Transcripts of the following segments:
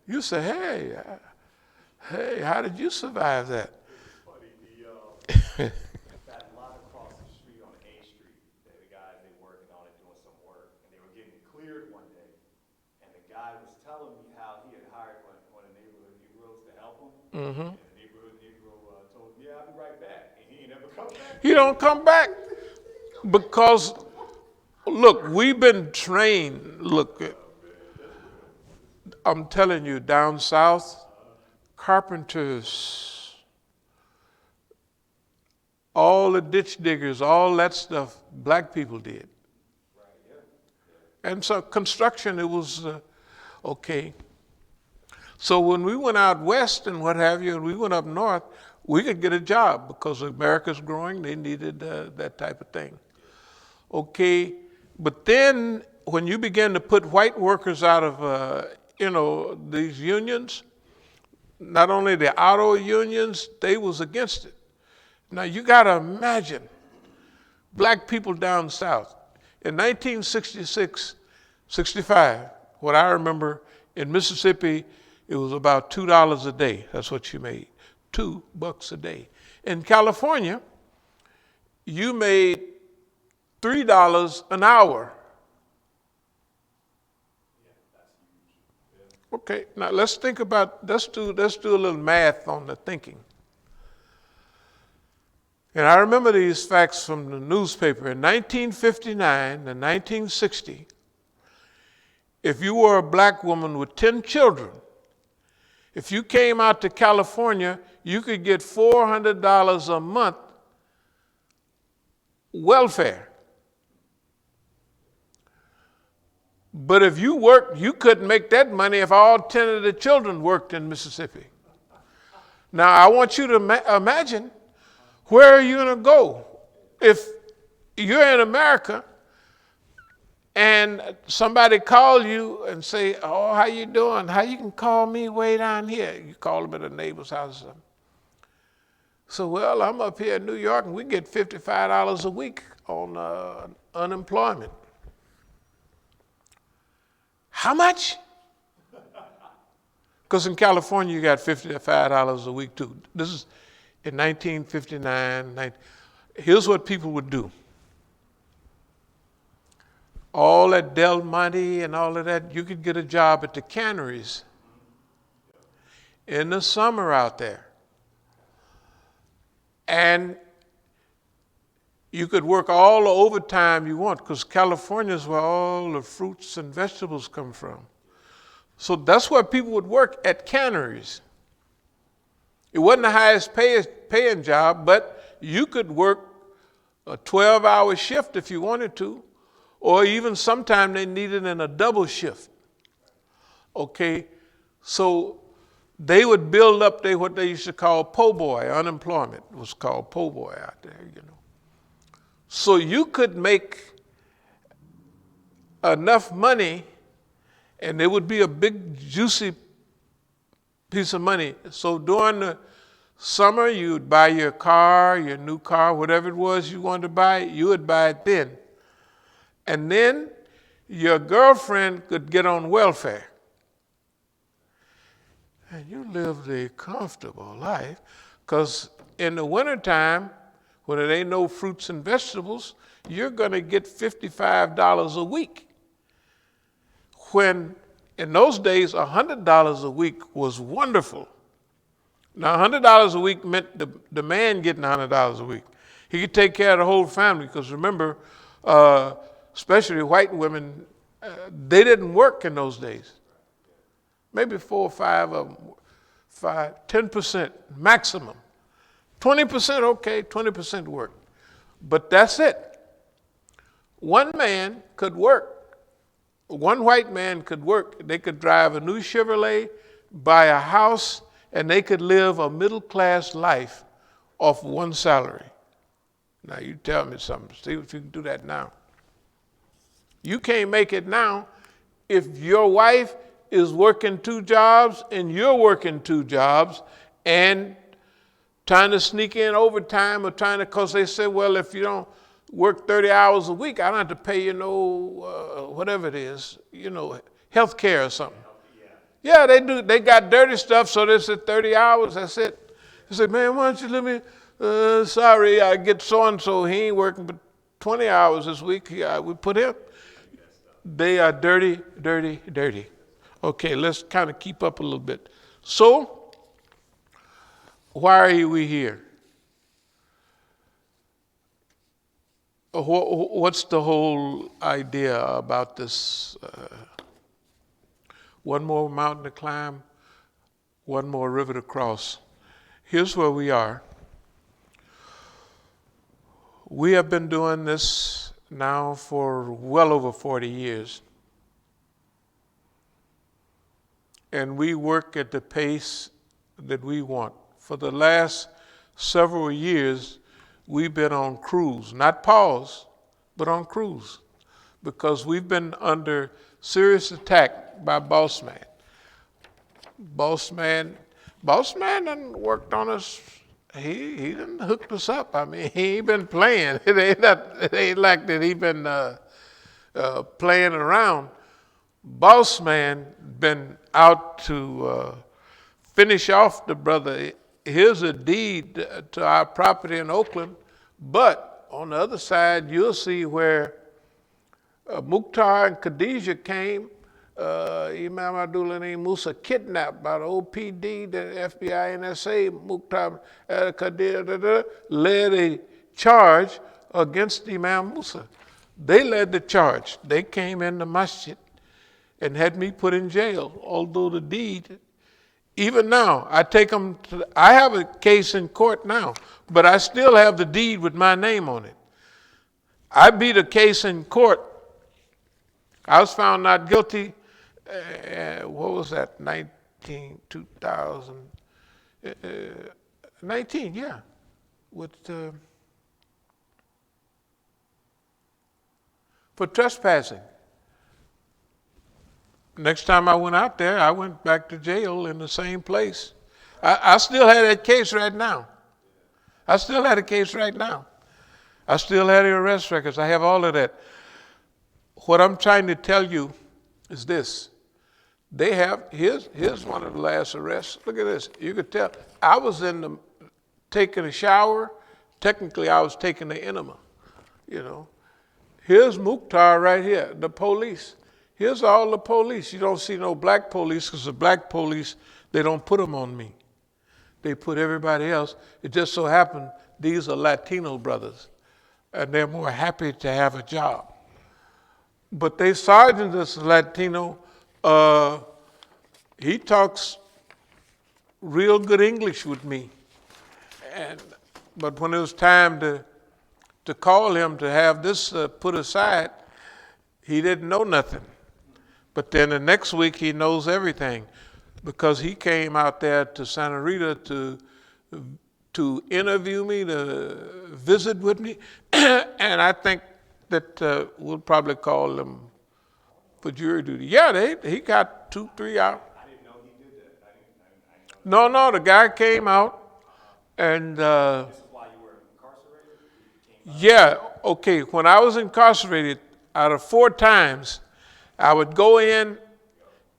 You say, hey, how did you survive that? It's funny. That lot across the street on A Street, the guys they working on it doing some work, and they were getting cleared one day, and the guy was telling me how he had hired one of the neighborhood Negroes to help him, and the neighborhood Negro told him, "Yeah, I'll be right back," and he ain't never come back. You don't come back because, look, we've been trained. Look, I'm telling you, down south, carpenters, all the ditch diggers, all that stuff, black people did. And so construction, it was okay. So when we went out west and what have you, and we went up north, we could get a job because America's growing. They needed that type of thing. Okay, but then when you begin to put white workers out of, these unions, not only the auto unions, they was against it. Now you got to imagine black people down south. In 1966, 65, what I remember in Mississippi, it was about $2 a day. That's what you made, $2 a day. In California, you made $3 an hour. Okay, now let's think about, let's do a little math on the thinking. And I remember these facts from the newspaper. In 1959 and 1960, if you were a black woman with 10 children, if you came out to California, you could get $400 a month welfare. But if you worked, you couldn't make that money if all 10 of the children worked in Mississippi. Now, I want you to imagine, where are you going to go? If you're in America and somebody call you and say, "Oh, how you doing? How you can call me way down here?" You call them at a neighbor's house or something. So, well, I'm up here in New York and we get $55 a week on unemployment. How much? Because in California, you got $55 a week too. This is in 1959. Here's what people would do. All that Del Monte and all of that, you could get a job at the canneries in the summer out there. And you could work all the overtime you want, because California is where all the fruits and vegetables come from. So that's where people would work, at canneries. It wasn't the highest paying job, but you could work a 12-hour shift if you wanted to, or even sometime they needed in a double shift. Okay, so they would build up what they used to call po' boy. Unemployment was called po' boy out there, So you could make enough money, and it would be a big, juicy piece of money. So during the summer, you would buy your car, your new car, whatever it was you wanted to buy, you would buy it then. And then your girlfriend could get on welfare. And you lived a comfortable life, because in the wintertime, when there ain't no fruits and vegetables, you're going to get $55 a week. When in those days, $100 a week was wonderful. Now, $100 a week meant the man getting $100 a week. He could take care of the whole family, because remember, especially white women, they didn't work in those days. Maybe 4 or 5 of them, 10% maximum. 20%, okay, 20% work. But that's it. One man could work. One white man could work. They could drive a new Chevrolet, buy a house, and they could live a middle-class life off one salary. Now, you tell me something. See if you can do that now. You can't make it now if your wife is working 2 jobs and you're working 2 jobs and trying to sneak in overtime, or because they say, well, if you don't work 30 hours a week, I don't have to pay you whatever it is, health care or something. Yeah, they do. They got dirty stuff, so they said 30 hours, that's it. He said, man, why don't you let me, sorry, I get so-and-so, he ain't working but 20 hours this week. We put him. They are dirty, dirty, dirty. Okay, let's kind of keep up a little bit. So, why are we here? What's the whole idea about this? One more mountain to climb, one more river to cross. Here's where we are. We have been doing this now for well over 40 years. And we work at the pace that we want. For the last several years, we've been on cruise, not pause, but on cruise, because we've been under serious attack by Boss Man. Boss Man done worked on us. He done hooked us up. I mean, he ain't been playing. It ain't like that he been playing around. Boss Man been out to finish off the brother. Here's a deed to our property in Oakland, but on the other side, you'll see where Mukhtar and Khadijah came. Imam Abdullah named Musa kidnapped by the OPD, the FBI, NSA. Mukhtar Khadijah led a charge against Imam Musa. They led the charge. They came in the Masjid and had me put in jail, although the deed, even now, I have a case in court now, but I still have the deed with my name on it. I beat a case in court. I was found not guilty, what was that, 2019, yeah, with, for trespassing. Next time I went out there, I went back to jail in the same place. I still had that case right now. I still had a case right now. I still had the arrest records. I have all of that. What I'm trying to tell you is this. They have, here's one of the last arrests. Look at this. You could tell. I was taking a shower. Technically, I was taking the enema, you know. Here's Mukhtar right here, the police. Here's all the police. You don't see no black police because the black police, they don't put them on me. They put everybody else. It just so happened these are Latino brothers, and they're more happy to have a job. But they sergeant that's Latino, he talks real good English with me. But when it was time to call him to have this put aside, he didn't know nothing. But then the next week he knows everything because he came out there to Santa Rita to interview me, to visit with me. And I think that we'll probably call him for jury duty. Yeah, he got 2-3 hours. I didn't know he did that. I didn't No, the guy came out and This is why you were incarcerated? yeah, okay. When I was incarcerated, out of 4 times, I would go in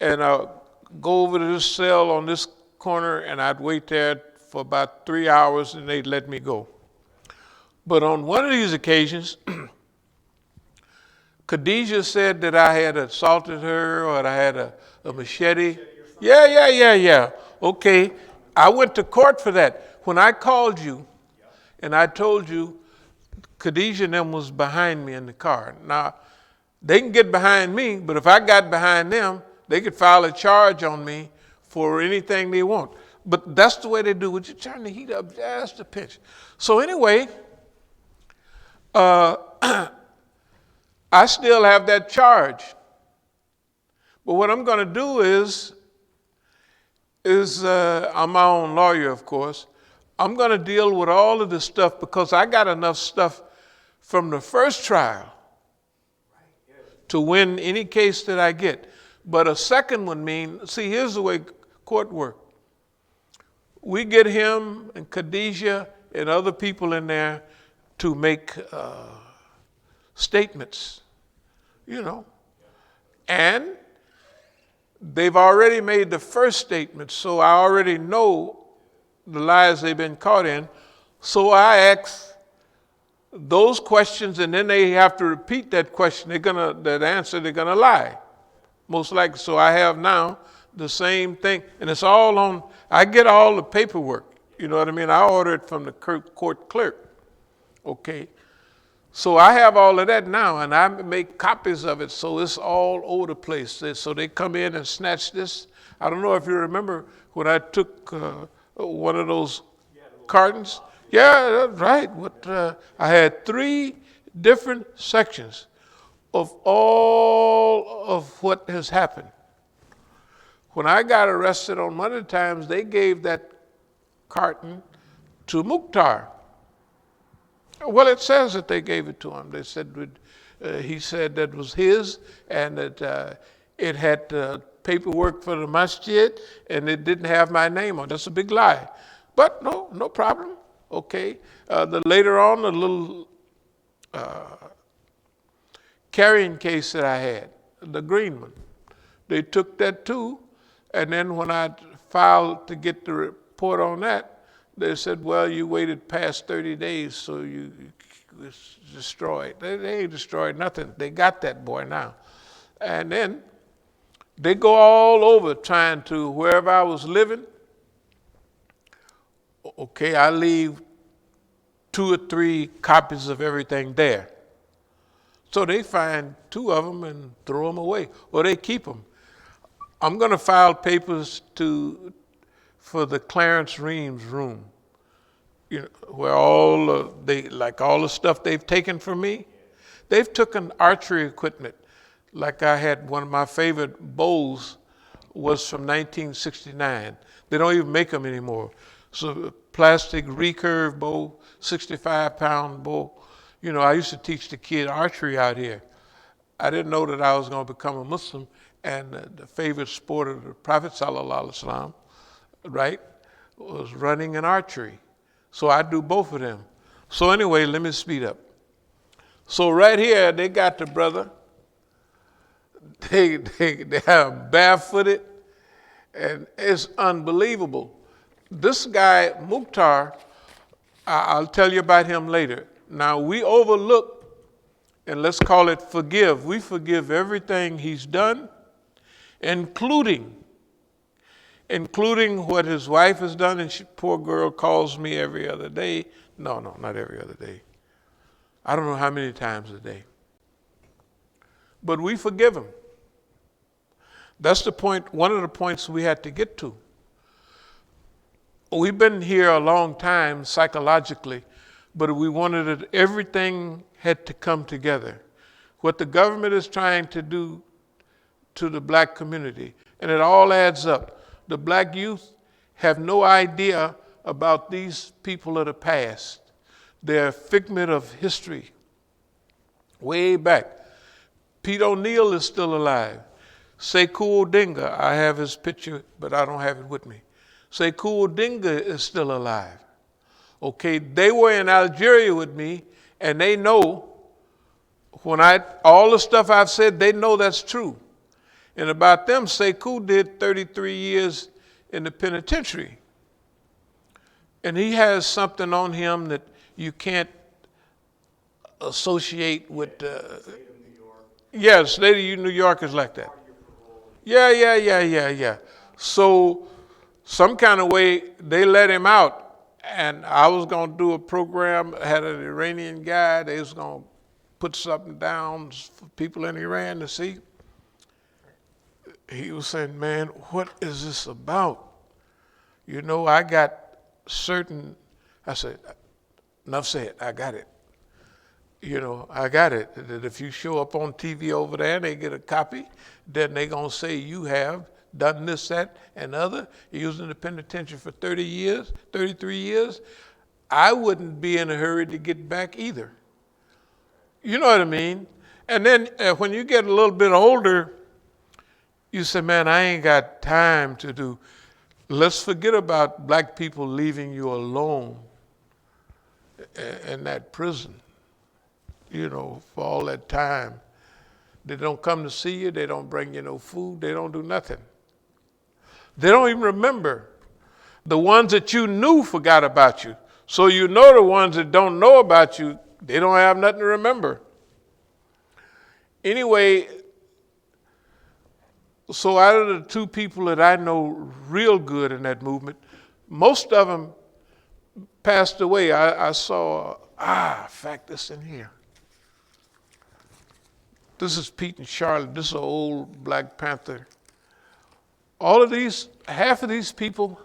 and go over to this cell on this corner and I'd wait there for about 3 hours and they'd let me go. But on one of these occasions, Khadijah said that I had assaulted her or that I had a machete. Yeah. Okay, I went to court for that. When I called you and I told you Khadijah and them was behind me in the car. Now, they can get behind me, but if I got behind them, they could file a charge on me for anything they want. But that's the way they do it. You turn the heat up just a pinch. So anyway, I still have that charge. But what I'm going to do is I'm my own lawyer, of course. I'm going to deal with all of this stuff because I got enough stuff from the first trial to win any case that I get. But a second one see, here's the way court work. We get him and Khadijah and other people in there to make statements, you know. And they've already made the first statement, so I already know the lies they've been caught in. So I ask those questions, and then they have to repeat that question. That answer, they're gonna lie, most likely. So I have now the same thing, and it's all on. I get all the paperwork. You know what I mean? I order it from the court clerk. Okay. So I have all of that now, and I make copies of it, so it's all over the place. So they come in and snatch this. I don't know if you remember when I took one of those cartons. Yeah, that's right. I had 3 different sections of all of what has happened. When I got arrested on one of the times, they gave that carton to Mukhtar. Well, it says that they gave it to him. They said he said that was his, and that it had paperwork for the Masjid, and it didn't have my name on it. That's a big lie. But no problem. Okay. Later on, the little carrying case that I had, the green one, they took that too, and then when I filed to get the report on that, they said, well, you waited past 30 days, so it's destroyed. They ain't destroyed nothing. They got that boy now. And then they go all over trying to, wherever I was living, okay, I leave 2 or 3 copies of everything there. So they find 2 of them and throw them away, or they keep them. I'm going to file papers for the Clarence Reams room, where all the stuff they've taken from me. They've taken archery equipment. Like I had one of my favorite bows was from 1969. They don't even make them anymore. So a plastic recurve bow, 65-pound bow. I used to teach the kid archery out here. I didn't know that I was going to become a Muslim, and the favorite sport of the Prophet sallallahu alaihi wasallam, right, was running and archery. So I do both of them. So anyway, let me speed up. So right here, they got the brother. They have him barefooted, and it's unbelievable. This guy, Mukhtar, I'll tell you about him later. Now, we overlook, and let's call it forgive. We forgive everything he's done, including what his wife has done, and poor girl calls me every other day. No, not every other day. I don't know how many times a day. But we forgive him. That's the point, one of the points we had to get to. We've been here a long time psychologically, but we wanted it, everything had to come together. What the government is trying to do to the black community, and it all adds up. The black youth have no idea about these people of the past. They're a figment of history. Way back. Pete O'Neill is still alive. Sekou Odinga, I have his picture, but I don't have it with me. Sekou Odinga is still alive. Okay, they were in Algeria with me, and they know all the stuff I've said, they know that's true. And about them, Sekou did 33 years in the penitentiary. And he has something on him that you can't associate with. State of New York. Yeah, the state of New York is like that. Yeah. So some kind of way they let him out, and I was going to do a program, had an Iranian guy, they was going to put something down for people in Iran to see. He was saying, man, what is this about? I got certain, I said, enough said, I got it. I got it. That if you show up on TV over there and they get a copy, then they going to say you have done this, that, and other. You was in the penitentiary for 30 years, 33 years. I wouldn't be in a hurry to get back either. You know what I mean? And then when you get a little bit older, you say, man, I ain't got time to do. Let's forget about black people leaving you alone in that prison, for all that time. They don't come to see you. They don't bring you no food. They don't do nothing. They don't even remember. The ones that you knew forgot about you. So you know the ones that don't know about you, they don't have nothing to remember. Anyway, so out of the two people that I know real good in that movement, most of them passed away. I saw, in fact, this in here. This is Pete and Charlotte. This is an old Black Panther. All of these, half of these people,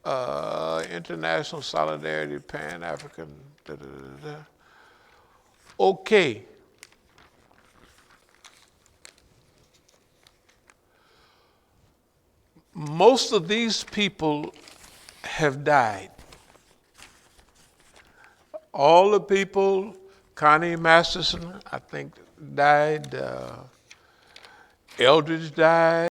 International Solidarity, Pan-African, okay. Most of these people have died. All the people, Connie Masterson, I think, died. Eldridge died.